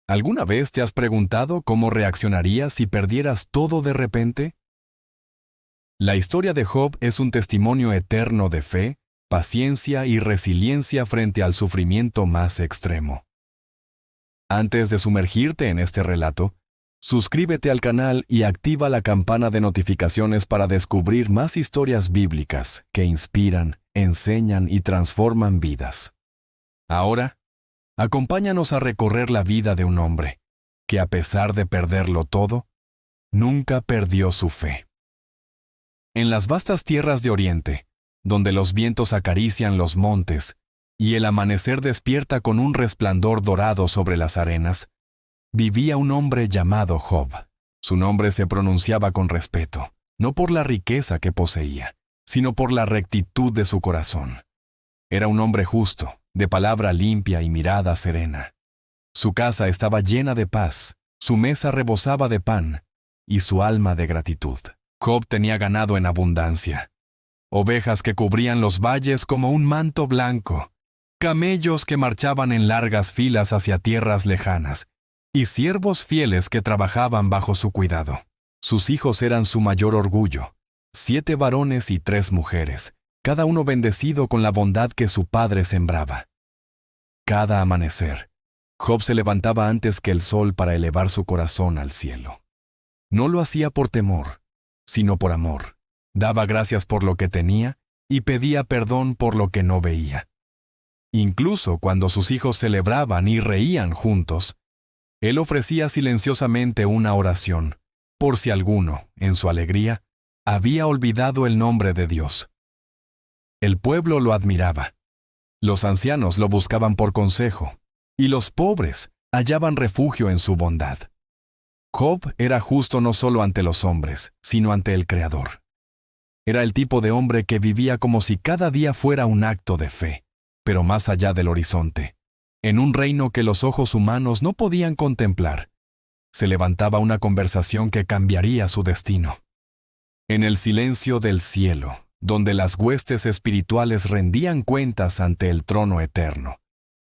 ¿Alguna vez te has preguntado cómo reaccionarías si perdieras todo de repente? La historia de Job es un testimonio eterno de fe, paciencia y resiliencia frente al sufrimiento más extremo. Antes de sumergirte en este relato, suscríbete al canal y activa la campana de notificaciones para descubrir más historias bíblicas que inspiran, enseñan y transforman vidas. Ahora, acompáñanos a recorrer la vida de un hombre que, a pesar de perderlo todo, nunca perdió su fe. En las vastas tierras de Oriente, donde los vientos acarician los montes y el amanecer despierta con un resplandor dorado sobre las arenas, vivía un hombre llamado Job. Su nombre se pronunciaba con respeto, no por la riqueza que poseía, sino por la rectitud de su corazón. Era un hombre justo, de palabra limpia y mirada serena. Su casa estaba llena de paz, su mesa rebosaba de pan, y su alma de gratitud. Job tenía ganado en abundancia, ovejas que cubrían los valles como un manto blanco, camellos que marchaban en largas filas hacia tierras lejanas, y siervos fieles que trabajaban bajo su cuidado. Sus hijos eran su mayor orgullo, 7 varones y 3 mujeres, cada uno bendecido con la bondad que su padre sembraba. Cada amanecer, Job se levantaba antes que el sol para elevar su corazón al cielo. No lo hacía por temor, sino por amor. Daba gracias por lo que tenía y pedía perdón por lo que no veía. Incluso cuando sus hijos celebraban y reían juntos, él ofrecía silenciosamente una oración, por si alguno, en su alegría, había olvidado el nombre de Dios. El pueblo lo admiraba. Los ancianos lo buscaban por consejo, y los pobres hallaban refugio en su bondad. Job era justo no solo ante los hombres, sino ante el Creador. Era el tipo de hombre que vivía como si cada día fuera un acto de fe, pero más allá del horizonte, en un reino que los ojos humanos no podían contemplar. Se levantaba una conversación que cambiaría su destino. En el silencio del cielo, donde las huestes espirituales rendían cuentas ante el trono eterno,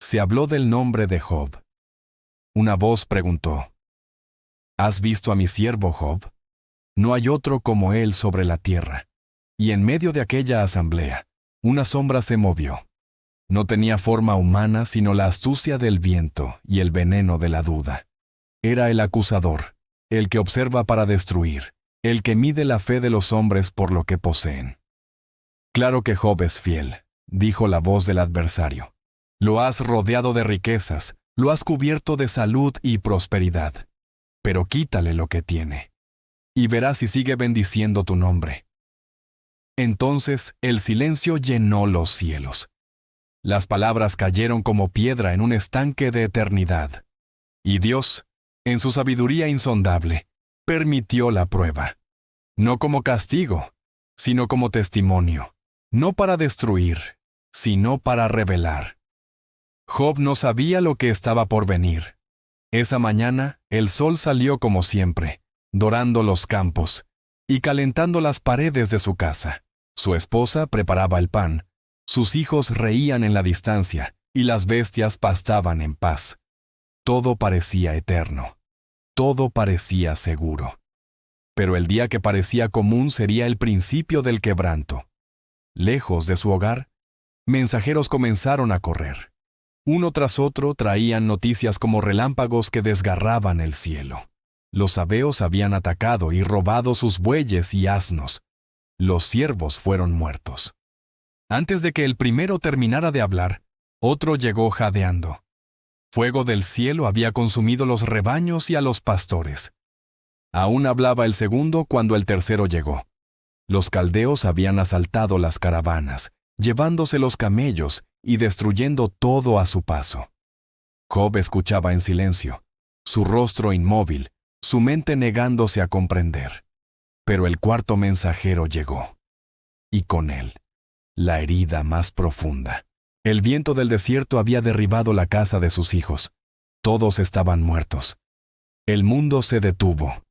se habló del nombre de Job. Una voz preguntó: ¿Has visto a mi siervo Job? No hay otro como él sobre la tierra. Y en medio de aquella asamblea, una sombra se movió. No tenía forma humana sino la astucia del viento y el veneno de la duda. Era el acusador, el que observa para destruir, el que mide la fe de los hombres por lo que poseen. Claro que Job es fiel, dijo la voz del adversario. Lo has rodeado de riquezas, lo has cubierto de salud y prosperidad. Pero quítale lo que tiene, y verás si sigue bendiciendo tu nombre. Entonces el silencio llenó los cielos. Las palabras cayeron como piedra en un estanque de eternidad. Y Dios, en su sabiduría insondable, permitió la prueba. No como castigo, sino como testimonio. No para destruir, sino para revelar. Job no sabía lo que estaba por venir. Esa mañana, el sol salió como siempre, dorando los campos y calentando las paredes de su casa. Su esposa preparaba el pan, sus hijos reían en la distancia y las bestias pastaban en paz. Todo parecía eterno, todo parecía seguro. Pero el día que parecía común sería el principio del quebranto. Lejos de su hogar, mensajeros comenzaron a correr. Uno tras otro traían noticias como relámpagos que desgarraban el cielo. Los sabeos habían atacado y robado sus bueyes y asnos. Los siervos fueron muertos. Antes de que el primero terminara de hablar, otro llegó jadeando. Fuego del cielo había consumido los rebaños y a los pastores. Aún hablaba el segundo cuando el tercero llegó. Los caldeos habían asaltado las caravanas, llevándose los camellos y destruyendo todo a su paso. Job escuchaba en silencio, su rostro inmóvil, su mente negándose a comprender. Pero el cuarto mensajero llegó, y con él, la herida más profunda. El viento del desierto había derribado la casa de sus hijos. Todos estaban muertos. El mundo se detuvo.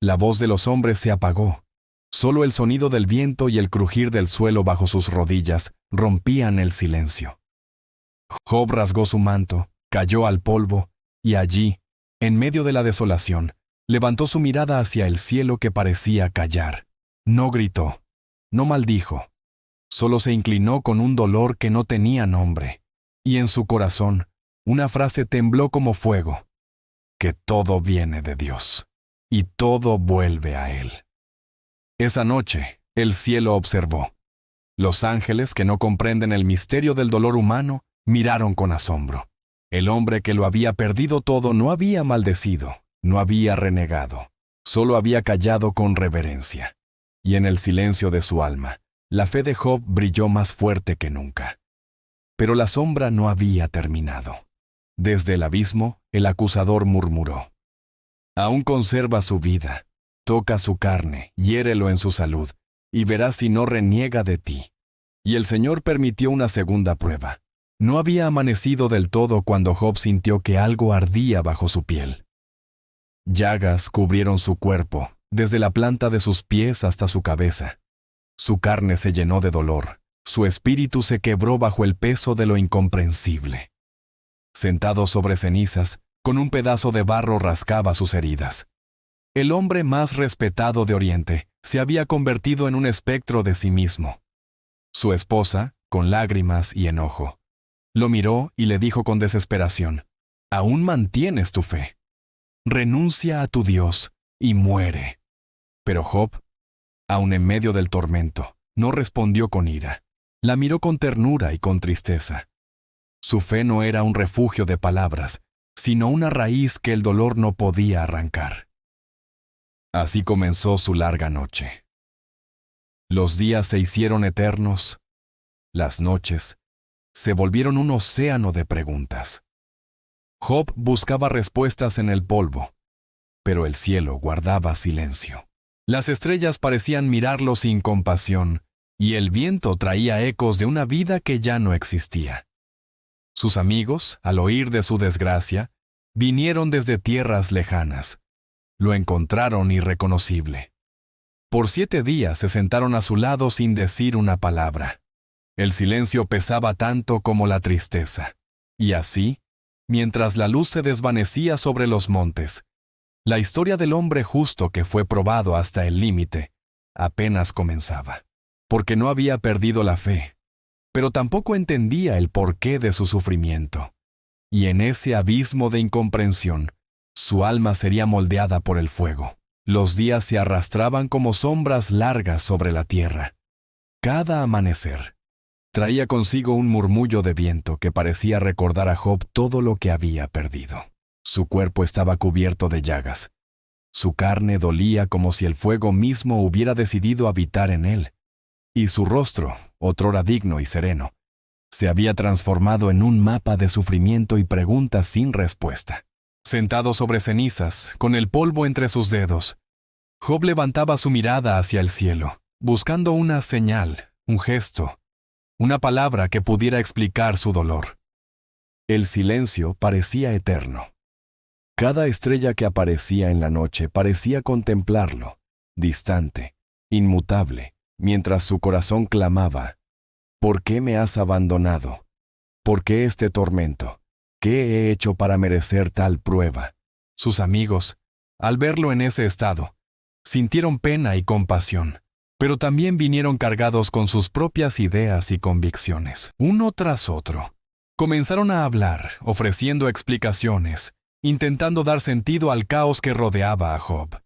La voz de los hombres se apagó. Solo el sonido del viento y el crujir del suelo bajo sus rodillas rompían el silencio. Job rasgó su manto, cayó al polvo, y allí, En medio de la desolación, levantó su mirada hacia el cielo que parecía callar. No gritó, no maldijo, solo se inclinó con un dolor que no tenía nombre. Y en su corazón, una frase tembló como fuego: que todo viene de Dios, y todo vuelve a Él. Esa noche, el cielo observó. Los ángeles, que no comprenden el misterio del dolor humano, miraron con asombro. El hombre que lo había perdido todo no había maldecido, no había renegado, solo había callado con reverencia. Y en el silencio de su alma, la fe de Job brilló más fuerte que nunca. Pero la sombra no había terminado. Desde el abismo, el acusador murmuró: aún conserva su vida, toca su carne, hiérelo en su salud, y verás si no reniega de ti. Y el Señor permitió una segunda prueba. No había amanecido del todo cuando Job sintió que algo ardía bajo su piel. Llagas cubrieron su cuerpo, desde la planta de sus pies hasta su cabeza. Su carne se llenó de dolor, su espíritu se quebró bajo el peso de lo incomprensible. Sentado sobre cenizas, con un pedazo de barro rascaba sus heridas. El hombre más respetado de Oriente se había convertido en un espectro de sí mismo. Su esposa, con lágrimas y enojo, lo miró y le dijo con desesperación: aún mantienes tu fe. Renuncia a tu Dios y muere. Pero Job, aun en medio del tormento, no respondió con ira. La miró con ternura y con tristeza. Su fe no era un refugio de palabras, sino una raíz que el dolor no podía arrancar. Así comenzó su larga noche. Los días se hicieron eternos, las noches se volvieron un océano de preguntas. Job buscaba respuestas en el polvo, pero el cielo guardaba silencio. Las estrellas parecían mirarlo sin compasión, y el viento traía ecos de una vida que ya no existía. Sus amigos, al oír de su desgracia, vinieron desde tierras lejanas. Lo encontraron irreconocible. Por 7 días se sentaron a su lado sin decir una palabra. El silencio pesaba tanto como la tristeza. Y así, mientras la luz se desvanecía sobre los montes, la historia del hombre justo que fue probado hasta el límite apenas comenzaba. Porque no había perdido la fe, pero tampoco entendía el porqué de su sufrimiento. Y en ese abismo de incomprensión, su alma sería moldeada por el fuego. Los días se arrastraban como sombras largas sobre la tierra. Cada amanecer traía consigo un murmullo de viento que parecía recordar a Job todo lo que había perdido. Su cuerpo estaba cubierto de llagas. Su carne dolía como si el fuego mismo hubiera decidido habitar en él. Y su rostro, otrora digno y sereno, se había transformado en un mapa de sufrimiento y preguntas sin respuesta. Sentado sobre cenizas, con el polvo entre sus dedos, Job levantaba su mirada hacia el cielo, buscando una señal, un gesto, una palabra que pudiera explicar su dolor. El silencio parecía eterno. Cada estrella que aparecía en la noche parecía contemplarlo, distante, inmutable, mientras su corazón clamaba: ¿por qué me has abandonado? ¿Por qué este tormento? ¿Qué he hecho para merecer tal prueba? Sus amigos, al verlo en ese estado, sintieron pena y compasión, pero también vinieron cargados con sus propias ideas y convicciones. Uno tras otro, comenzaron a hablar, ofreciendo explicaciones, intentando dar sentido al caos que rodeaba a Job.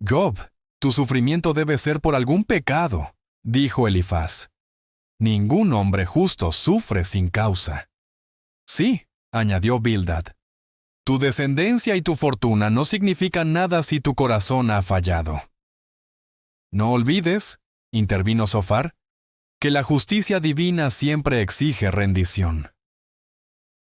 «Job, tu sufrimiento debe ser por algún pecado», dijo Elifaz. «Ningún hombre justo sufre sin causa». «Sí», añadió Bildad, «tu descendencia y tu fortuna no significan nada si tu corazón ha fallado». «No olvides», intervino Zofar, «que la justicia divina siempre exige rendición.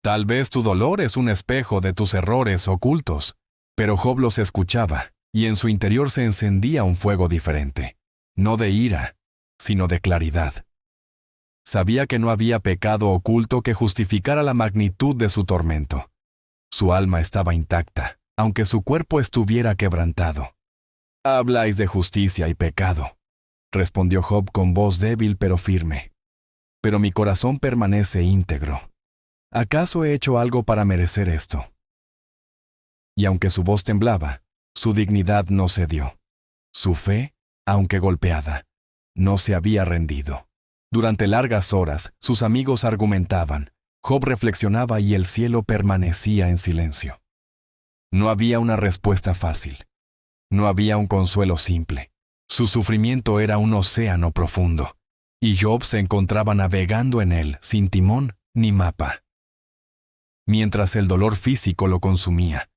Tal vez tu dolor es un espejo de tus errores ocultos», pero Job los escuchaba, y en su interior se encendía un fuego diferente, no de ira, sino de claridad. Sabía que no había pecado oculto que justificara la magnitud de su tormento. Su alma estaba intacta, aunque su cuerpo estuviera quebrantado. «Habláis de justicia y pecado», respondió Job con voz débil pero firme. «Pero mi corazón permanece íntegro. ¿Acaso he hecho algo para merecer esto?» Y aunque su voz temblaba, su dignidad no cedió. Su fe, aunque golpeada, no se había rendido. Durante largas horas, sus amigos argumentaban, Job reflexionaba y el cielo permanecía en silencio. No había una respuesta fácil. No había un consuelo simple. Su sufrimiento era un océano profundo, y Job se encontraba navegando en él sin timón ni mapa. Mientras el dolor físico lo consumía,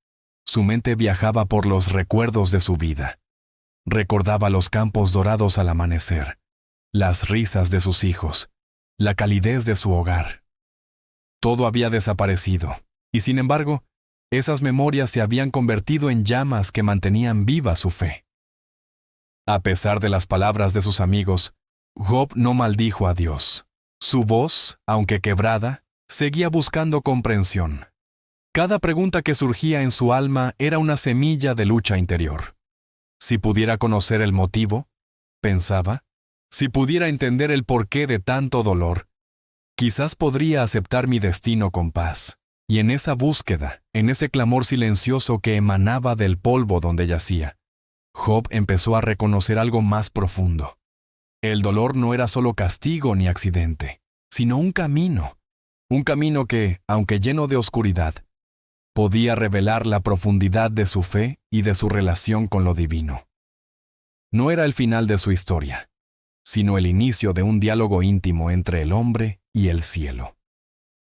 su mente viajaba por los recuerdos de su vida. Recordaba los campos dorados al amanecer, las risas de sus hijos, la calidez de su hogar. Todo había desaparecido, y sin embargo, esas memorias se habían convertido en llamas que mantenían viva su fe. A pesar de las palabras de sus amigos, Job no maldijo a Dios. Su voz, aunque quebrada, seguía buscando comprensión. Cada pregunta que surgía en su alma era una semilla de lucha interior. Si pudiera conocer el motivo, pensaba, si pudiera entender el porqué de tanto dolor, quizás podría aceptar mi destino con paz. Y en esa búsqueda, en ese clamor silencioso que emanaba del polvo donde yacía, Job empezó a reconocer algo más profundo. El dolor no era solo castigo ni accidente, sino un camino que, aunque lleno de oscuridad, podía revelar la profundidad de su fe y de su relación con lo divino. No era el final de su historia, sino el inicio de un diálogo íntimo entre el hombre y el cielo.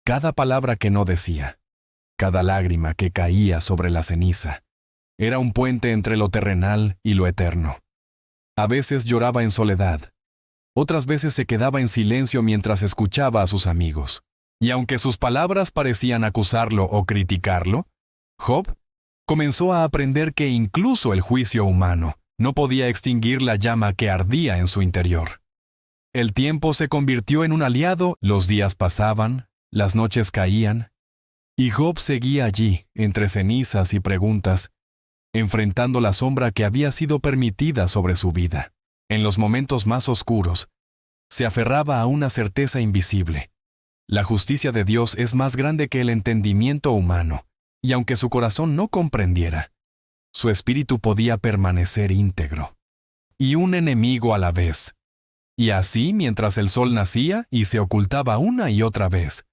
Cada palabra que no decía, cada lágrima que caía sobre la ceniza, era un puente entre lo terrenal y lo eterno. A veces lloraba en soledad, otras veces se quedaba en silencio mientras escuchaba a sus amigos. Y aunque sus palabras parecían acusarlo o criticarlo, Job comenzó a aprender que incluso el juicio humano no podía extinguir la llama que ardía en su interior. El tiempo se convirtió en un aliado, los días pasaban, las noches caían, y Job seguía allí, entre cenizas y preguntas, enfrentando la sombra que había sido permitida sobre su vida. En los momentos más oscuros, se aferraba a una certeza invisible. La justicia de Dios es más grande que el entendimiento humano, y aunque su corazón no comprendiera, su espíritu podía permanecer íntegro. Y un enemigo a la vez. Y así, mientras el sol nacía y se ocultaba una y otra vez,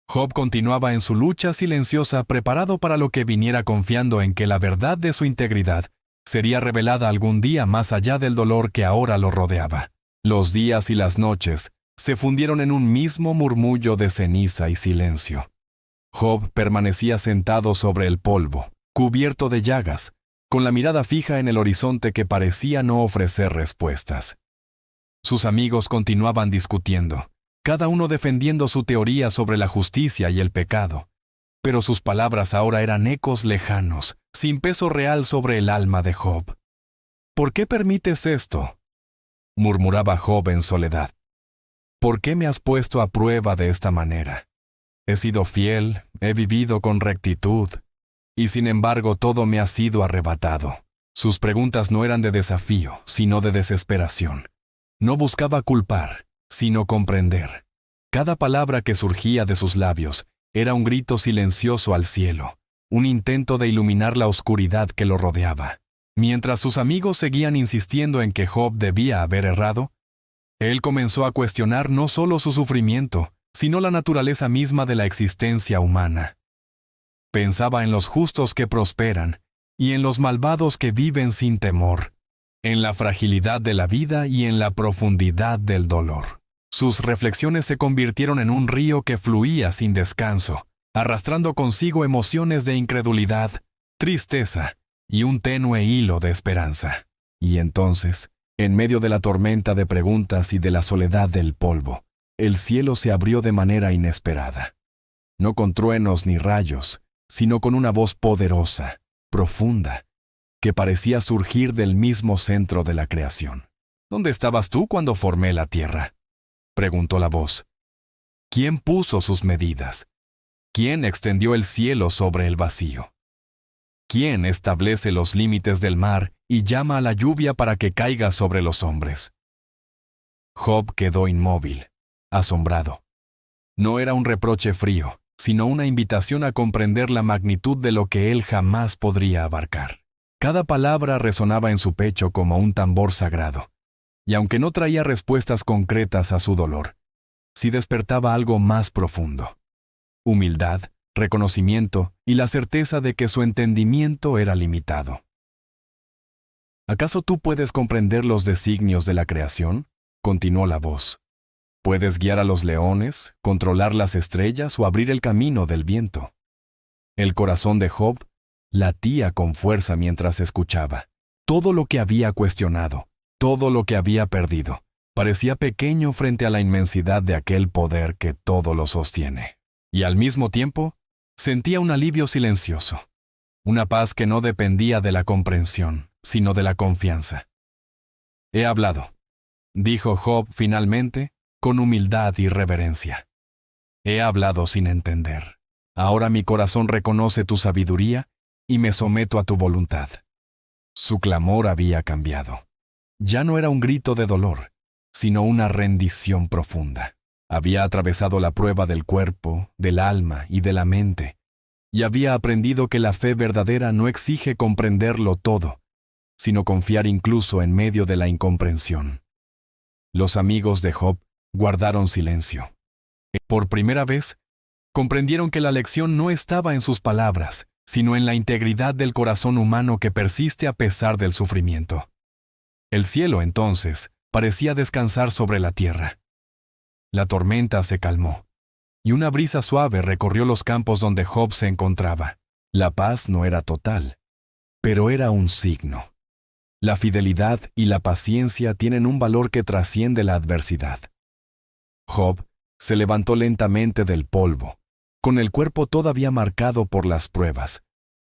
Job continuaba en su lucha silenciosa, preparado para lo que viniera, confiando en que la verdad de su integridad sería revelada algún día más allá del dolor que ahora lo rodeaba. Los días y las noches se fundieron en un mismo murmullo de ceniza y silencio. Job permanecía sentado sobre el polvo, cubierto de llagas, con la mirada fija en el horizonte que parecía no ofrecer respuestas. Sus amigos continuaban discutiendo, cada uno defendiendo su teoría sobre la justicia y el pecado, pero sus palabras ahora eran ecos lejanos, sin peso real sobre el alma de Job. ¿Por qué permites esto?, murmuraba Job en soledad. ¿Por qué me has puesto a prueba de esta manera? He sido fiel, he vivido con rectitud, y sin embargo todo me ha sido arrebatado. Sus preguntas no eran de desafío, sino de desesperación. No buscaba culpar, sino comprender. Cada palabra que surgía de sus labios era un grito silencioso al cielo, un intento de iluminar la oscuridad que lo rodeaba. Mientras sus amigos seguían insistiendo en que Job debía haber errado, él comenzó a cuestionar no solo su sufrimiento, sino la naturaleza misma de la existencia humana. Pensaba en los justos que prosperan y en los malvados que viven sin temor, en la fragilidad de la vida y en la profundidad del dolor. Sus reflexiones se convirtieron en un río que fluía sin descanso, arrastrando consigo emociones de incredulidad, tristeza y un tenue hilo de esperanza. Y entonces, en medio de la tormenta de preguntas y de la soledad del polvo, el cielo se abrió de manera inesperada. No con truenos ni rayos, sino con una voz poderosa, profunda, que parecía surgir del mismo centro de la creación. ¿Dónde estabas tú cuando formé la tierra?, preguntó la voz. ¿Quién puso sus medidas? ¿Quién extendió el cielo sobre el vacío? ¿Quién establece los límites del mar y llama a la lluvia para que caiga sobre los hombres? Job quedó inmóvil, asombrado. No era un reproche frío, sino una invitación a comprender la magnitud de lo que él jamás podría abarcar. Cada palabra resonaba en su pecho como un tambor sagrado, y aunque no traía respuestas concretas a su dolor, sí despertaba algo más profundo: humildad, reconocimiento y la certeza de que su entendimiento era limitado. ¿Acaso tú puedes comprender los designios de la creación?, continuó la voz. ¿Puedes guiar a los leones, controlar las estrellas o abrir el camino del viento? El corazón de Job latía con fuerza mientras escuchaba. Todo lo que había cuestionado, todo lo que había perdido, parecía pequeño frente a la inmensidad de aquel poder que todo lo sostiene. Y al mismo tiempo, sentía un alivio silencioso, una paz que no dependía de la comprensión, sino de la confianza. He hablado, dijo Job finalmente, con humildad y reverencia. He hablado sin entender. Ahora mi corazón reconoce tu sabiduría y me someto a tu voluntad. Su clamor había cambiado. Ya no era un grito de dolor, sino una rendición profunda. Había atravesado la prueba del cuerpo, del alma y de la mente, y había aprendido que la fe verdadera no exige comprenderlo todo, sino confiar incluso en medio de la incomprensión. Los amigos de Job guardaron silencio. Por primera vez, comprendieron que la lección no estaba en sus palabras, sino en la integridad del corazón humano que persiste a pesar del sufrimiento. El cielo, entonces, parecía descansar sobre la tierra. La tormenta se calmó, y una brisa suave recorrió los campos donde Job se encontraba. La paz no era total, pero era un signo. La fidelidad y la paciencia tienen un valor que trasciende la adversidad. Job se levantó lentamente del polvo, con el cuerpo todavía marcado por las pruebas,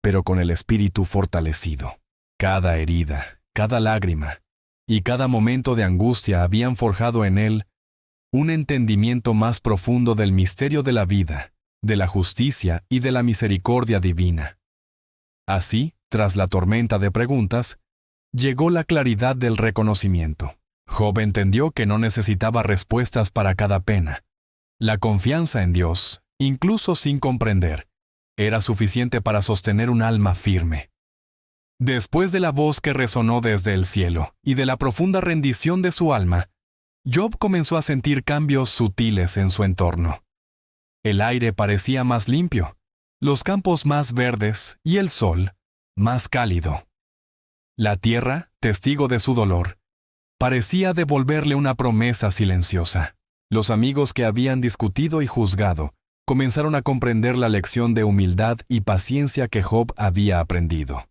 pero con el espíritu fortalecido. Cada herida, cada lágrima y cada momento de angustia habían forjado en él un entendimiento más profundo del misterio de la vida, de la justicia y de la misericordia divina. Así, tras la tormenta de preguntas, llegó la claridad del reconocimiento. Job entendió que no necesitaba respuestas para cada pena. La confianza en Dios, incluso sin comprender, era suficiente para sostener un alma firme. Después de la voz que resonó desde el cielo y de la profunda rendición de su alma, Job comenzó a sentir cambios sutiles en su entorno. El aire parecía más limpio, los campos más verdes y el sol más cálido. La tierra, testigo de su dolor, parecía devolverle una promesa silenciosa. Los amigos que habían discutido y juzgado comenzaron a comprender la lección de humildad y paciencia que Job había aprendido.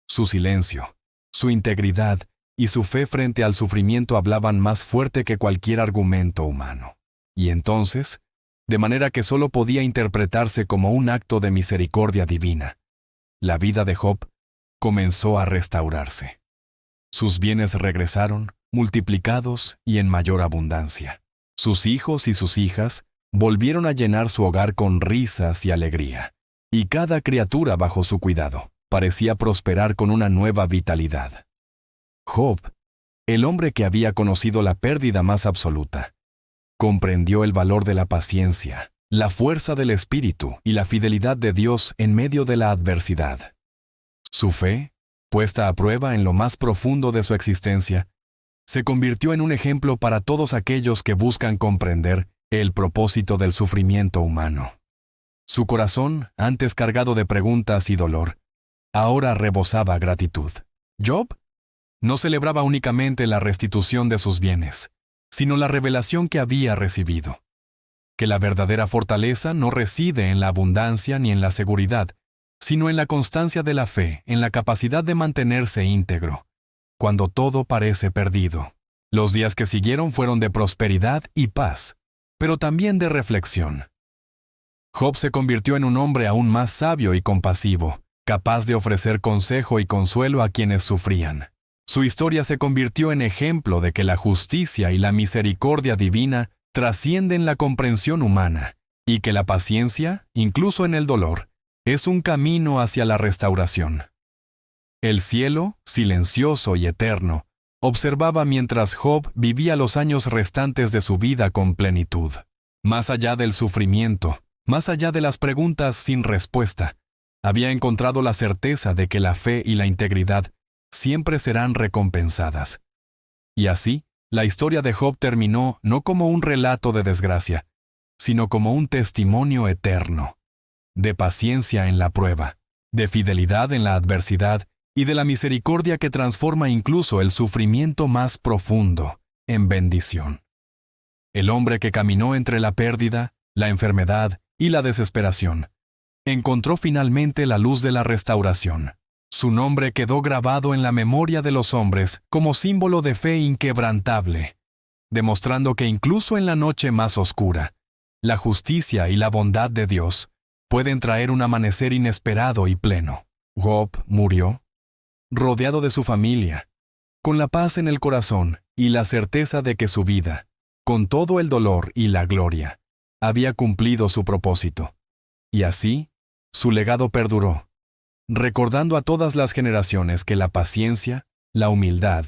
Su silencio, su integridad y su fe frente al sufrimiento hablaban más fuerte que cualquier argumento humano. Y entonces, de manera que solo podía interpretarse como un acto de misericordia divina, la vida de Job comenzó a restaurarse. Sus bienes regresaron, multiplicados y en mayor abundancia. Sus hijos y sus hijas volvieron a llenar su hogar con risas y alegría, y cada criatura bajo su cuidado parecía prosperar con una nueva vitalidad. Job, el hombre que había conocido la pérdida más absoluta, comprendió el valor de la paciencia, la fuerza del espíritu y la fidelidad de Dios en medio de la adversidad. Su fe, puesta a prueba en lo más profundo de su existencia, se convirtió en un ejemplo para todos aquellos que buscan comprender el propósito del sufrimiento humano. Su corazón, antes cargado de preguntas y dolor, ahora rebosaba gratitud. Job no celebraba únicamente la restitución de sus bienes, sino la revelación que había recibido. Que la verdadera fortaleza no reside en la abundancia ni en la seguridad, sino en la constancia de la fe, en la capacidad de mantenerse íntegro, cuando todo parece perdido. Los días que siguieron fueron de prosperidad y paz, pero también de reflexión. Job se convirtió en un hombre aún más sabio y compasivo, capaz de ofrecer consejo y consuelo a quienes sufrían. Su historia se convirtió en ejemplo de que la justicia y la misericordia divina trascienden la comprensión humana, y que la paciencia, incluso en el dolor, es un camino hacia la restauración. El cielo, silencioso y eterno, observaba mientras Job vivía los años restantes de su vida con plenitud. Más allá del sufrimiento, Más allá de las preguntas sin respuesta, había encontrado la certeza de que la fe y la integridad siempre serán recompensadas. Y así, la historia de Job terminó no como un relato de desgracia, sino como un testimonio eterno, de paciencia en la prueba, de fidelidad en la adversidad y de la misericordia que transforma incluso el sufrimiento más profundo en bendición. El hombre que caminó entre la pérdida, la enfermedad y la desesperación, encontró finalmente la luz de la restauración. Su nombre quedó grabado en la memoria de los hombres como símbolo de fe inquebrantable, demostrando que incluso en la noche más oscura, la justicia y la bondad de Dios pueden traer un amanecer inesperado y pleno. Job murió, rodeado de su familia, con la paz en el corazón y la certeza de que su vida, con todo el dolor y la gloria, había cumplido su propósito. Y así, su legado perduró, recordando a todas las generaciones que la paciencia, la humildad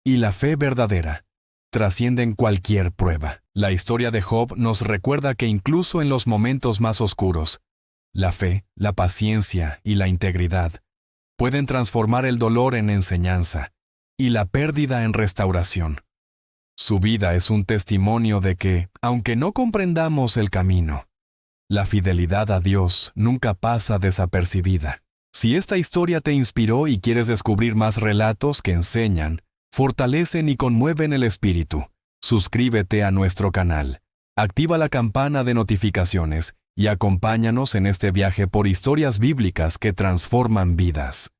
y la fe verdadera trascienden cualquier prueba. La historia de Job nos recuerda que incluso en los momentos más oscuros, la fe, la paciencia y la integridad pueden transformar el dolor en enseñanza y la pérdida en restauración. Su vida es un testimonio de que, aunque no comprendamos el camino, la fidelidad a Dios nunca pasa desapercibida. Si esta historia te inspiró y quieres descubrir más relatos que enseñan, fortalecen y conmueven el espíritu, suscríbete a nuestro canal, activa la campana de notificaciones y acompáñanos en este viaje por historias bíblicas que transforman vidas.